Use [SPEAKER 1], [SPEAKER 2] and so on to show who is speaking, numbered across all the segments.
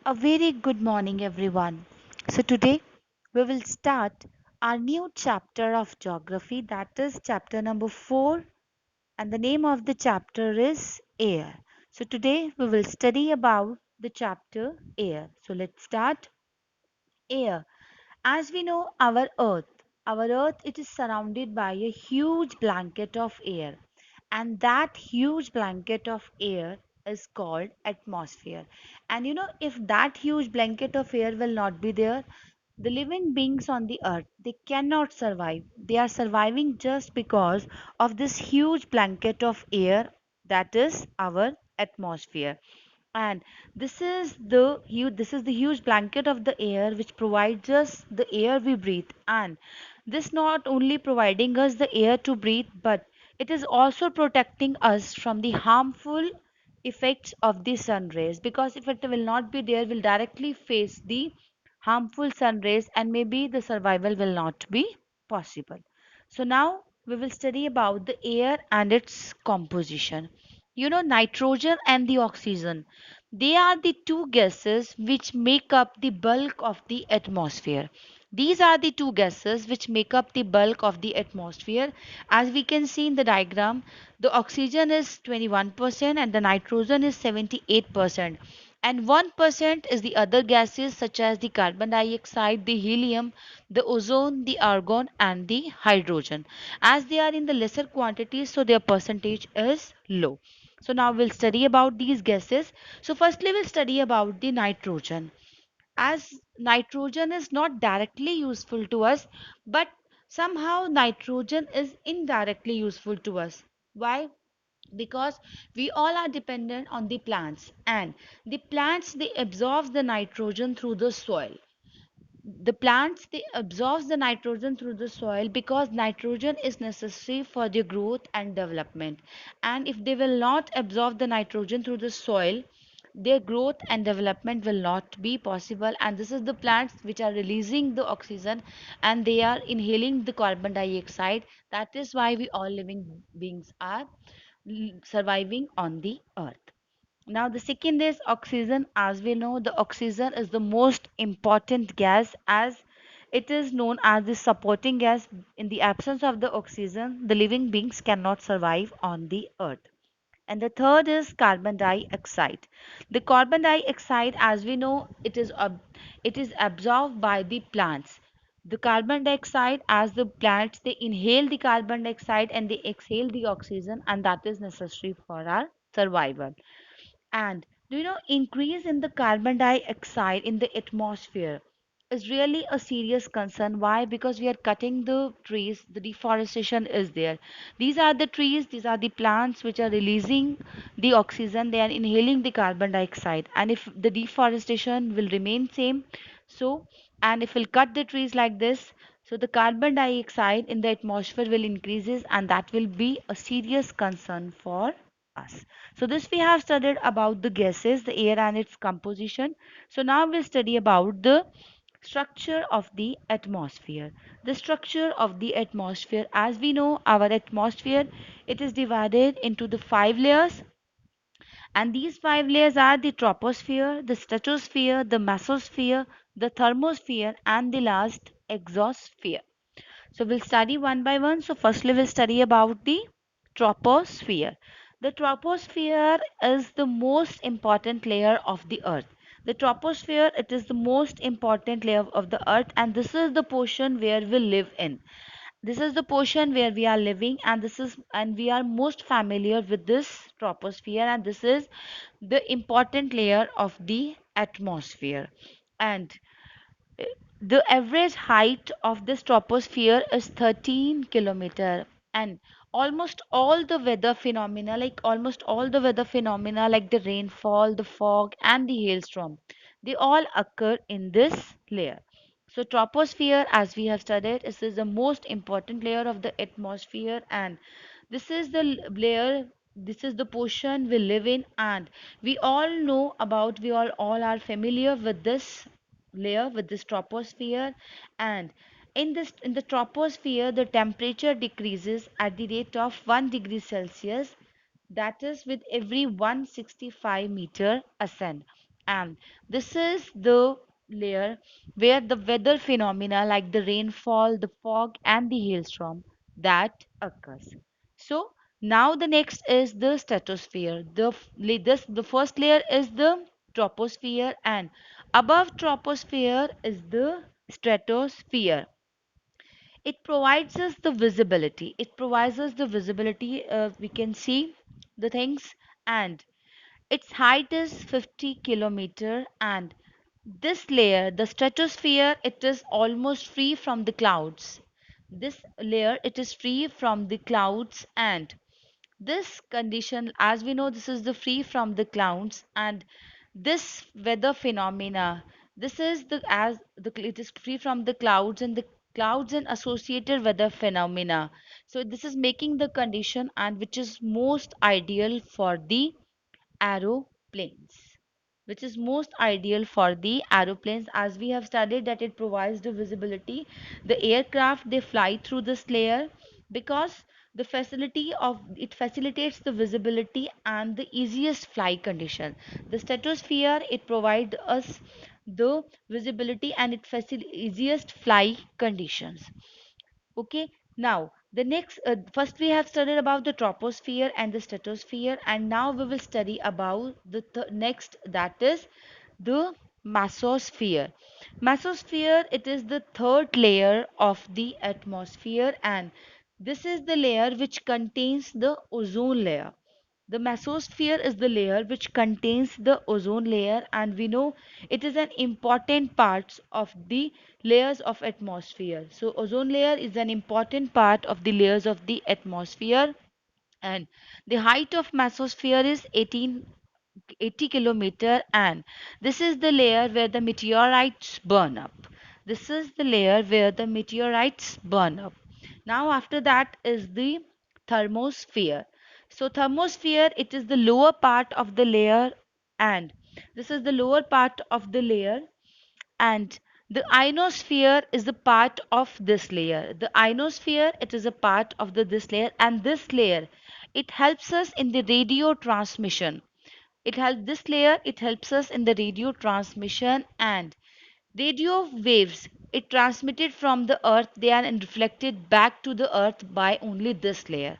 [SPEAKER 1] A very good morning, everyone. So, today we will start our new chapter of geography, that is chapter number 4, and the name of the chapter is Air. So, today we will study about the chapter Air. So, let's start. Air. As we know, our earth it is surrounded by a huge blanket of air, and that huge blanket of air is called atmosphere. And if that huge blanket of air will not be there, the living beings on the earth, they cannot survive. They are surviving just because of this huge blanket of air, that is our atmosphere. And this is the huge blanket of the air which provides us the air we breathe. And this not only providing us the air to breathe, but it is also protecting us from the harmful effects of the sun rays, because if it will not be there, we'll directly face the harmful sun rays, and maybe the survival will not be possible. So now we will study about the air and its composition. Nitrogen and the oxygen, they are the two gases which make up the bulk of the atmosphere. These are the two gases which make up the bulk of the atmosphere. As we can see in the diagram, the oxygen is 21% and the nitrogen is 78%. And 1% is the other gases such as the carbon dioxide, the helium, the ozone, the argon, and the hydrogen. As they are in the lesser quantities, so their percentage is low. So now we'll study about these gases. So firstly we'll study about the nitrogen. As nitrogen is not directly useful to us, but somehow nitrogen is indirectly useful to us. Why? Because we all are dependent on the plants, and the plants, they absorb the nitrogen through the soil. The plants, they absorb the nitrogen through the soil because nitrogen is necessary for their growth and development. And if they will not absorb the nitrogen through the soil, their growth and development will not be possible. And this is the plants which are releasing the oxygen, and they are inhaling the carbon dioxide. That is why we all living beings are surviving on the earth. Now, the second is oxygen. As we know, the oxygen is the most important gas, as it is known as the supporting gas. In the absence of the oxygen, the living beings cannot survive on the earth. And the third is carbon dioxide. The carbon dioxide, as we know, it is absorbed by the plants. The carbon dioxide, as the plants, they inhale the carbon dioxide and they exhale the oxygen, and that is necessary for our survival. And increase in the carbon dioxide in the atmosphere is really a serious concern. Why? Because we are cutting the trees, the deforestation is there. These are the trees, these are the plants which are releasing the oxygen, they are inhaling the carbon dioxide. And if the deforestation will remain same, so, and if we'll cut the trees like this, so the carbon dioxide in the atmosphere will increases, and that will be a serious concern for us. So this we have studied about the gases, the air and its composition. So now we'll study about the structure of the atmosphere. The structure of the atmosphere, as we know, our atmosphere, it is divided into the five layers, and these five layers are the troposphere, the stratosphere, the mesosphere, the thermosphere, and the last exosphere. So we'll study one by one. So firstly we'll study about the troposphere. The troposphere is the most important layer of the earth. The troposphere, it is the most important layer of the earth, and this is the portion where we live in. This is the portion where we are living, and we are most familiar with this troposphere, and this is the important layer of the atmosphere. And the average height of this troposphere is 13 kilometer, and almost all the weather phenomena like the rainfall, the fog, and the hailstorm, they all occur in this layer. So troposphere, as we have studied, is the most important layer of the atmosphere, and this is the layer, this is the portion we live in. And we all are familiar with this layer, with this troposphere. And in the troposphere, the temperature decreases at the rate of 1 degree Celsius, that is with every 165 meter ascent. and this is the layer where the weather phenomena like the rainfall, the fog, and the hailstorm that occurs. So now the next is the stratosphere. The first layer is the troposphere, and above troposphere is the stratosphere. It provides us the visibility. It provides us the visibility. We can see the things, and its height is 50 kilometer, and this layer, the stratosphere, it is almost free from the clouds. This layer, it is free from the clouds, and this condition, as we know, this is the free from the clouds, and this weather phenomena, this is the as the it is free from the clouds, and the clouds and associated weather phenomena. So this is making the condition and which is most ideal for the aeroplanes, which is most ideal for the aeroplanes, as we have studied that it provides the visibility. The aircraft, they fly through this layer because the facility of it facilitates the visibility and the easiest fly condition. The stratosphere, it provides us the visibility and it easiest fly conditions. Okay, now the next, first we have studied about the troposphere and the stratosphere, and now we will study about the next, that is the mesosphere. Mesosphere, it is the third layer of the atmosphere, and this is the layer which contains the ozone layer. The mesosphere is the layer which contains the ozone layer, and we know it is an important part of the layers of atmosphere. So ozone layer is an important part of the layers of the atmosphere, and the height of mesosphere is 80 kilometer, and this is the layer where the meteorites burn up. This is the layer where the meteorites burn up. Now after that is the thermosphere. So thermosphere, it is the lower part of the layer, and this is the lower part of the layer, and the ionosphere is the part of this layer. The ionosphere, it is a part of this layer, and this layer, it helps us in the radio transmission. This layer, it helps us in the radio transmission, and radio waves, it transmitted from the earth, they are reflected back to the earth by only this layer.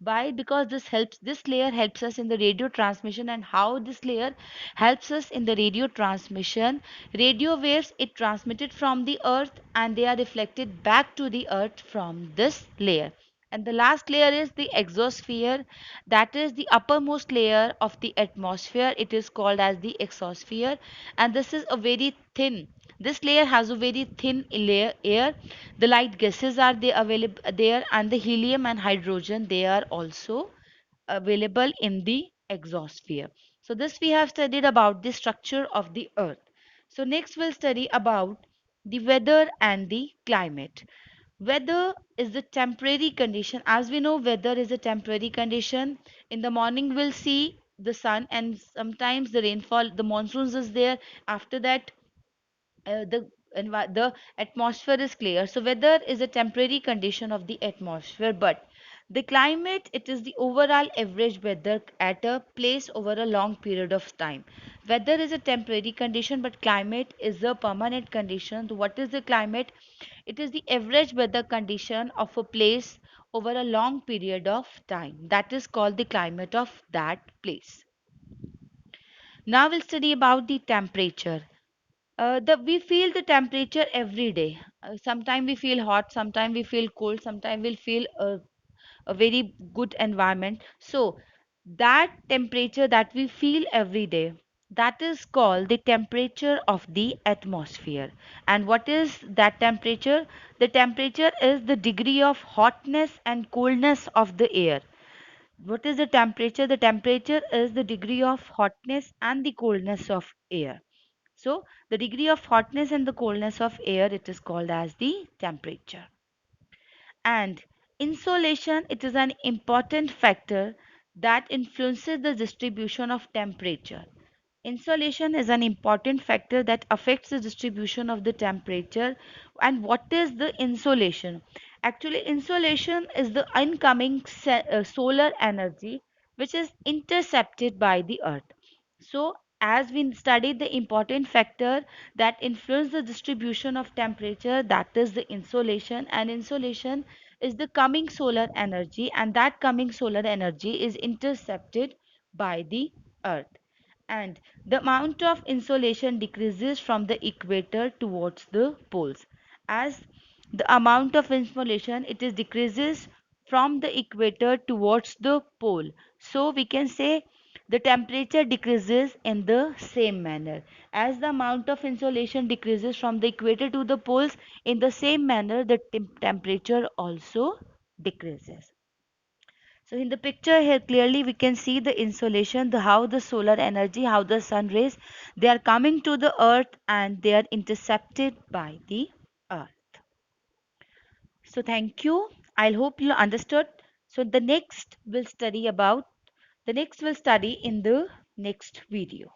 [SPEAKER 1] Why? Because this layer helps us in the radio transmission. And how this layer helps us in the radio transmission? Radio waves, it transmitted from the earth and they are reflected back to the earth from this layer. And the last layer is the exosphere, that is the uppermost layer of the atmosphere. It is called as the exosphere, and this is a very thin, this layer has a very thin layer air. The light gases are they available there, and the helium and hydrogen, they are also available in the exosphere. So this we have studied about the structure of the earth. So next we'll study about the weather and the climate. Weather is the temporary condition. As we know, weather is a temporary condition. In the morning we'll see the sun, and sometimes the rainfall, the monsoons is there. After that, the atmosphere is clear. So weather is a temporary condition of the atmosphere, but the climate, it is the overall average weather at a place over a long period of time. Weather is a temporary condition, but climate is a permanent condition. So what is the climate? It is the average weather condition of a place over a long period of time. That is called the climate of that place. Now we'll study about the temperature. We feel the temperature every day. Sometimes we feel hot, sometimes we feel cold, sometimes we'll feel a very good environment. So that temperature that we feel every day, that is called the temperature of the atmosphere. And what is that temperature? The temperature is the degree of hotness and coolness of the air. What is the temperature? The temperature is the degree of hotness and the coolness of air. So the degree of hotness and the coldness of air, it is called as the temperature. And insolation, it is an important factor that influences the distribution of temperature. Insolation is an important factor that affects the distribution of the temperature. And what is the insolation? Actually, insolation is the incoming solar energy which is intercepted by the earth. So as we studied the important factor that influence the distribution of temperature, that is the insolation, and insolation is the coming solar energy, and that coming solar energy is intercepted by the earth, and the amount of insolation decreases from the equator towards the poles. As the amount of insolation it is decreases from the equator towards the pole, so we can say the temperature decreases in the same manner. As the amount of insolation decreases from the equator to the poles, in the same manner the temperature also decreases. So in the picture here clearly we can see the insolation, the how the solar energy, how the sun rays, they are coming to the earth and they are intercepted by the earth. So thank you. I hope you understood. So the next we'll study in the next video.